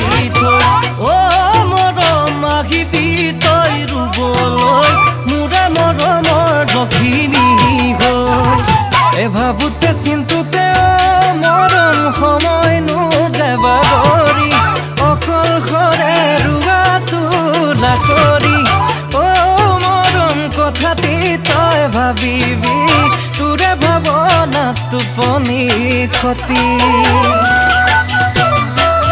এৰি থৈ অ মৰম আহিবি তই ৰুবলৈ মোৰে মৰমৰ লখিমী হৈ এভাবোতে চিন্তুতে মৰম সময় নোযাবা কৰি অকল ঘৰে ৰুৱা তোলা কৰি অ মৰম কথাটি তই ভাবিবি তোৰে ভাৱনাত টোপনি ক্ষতি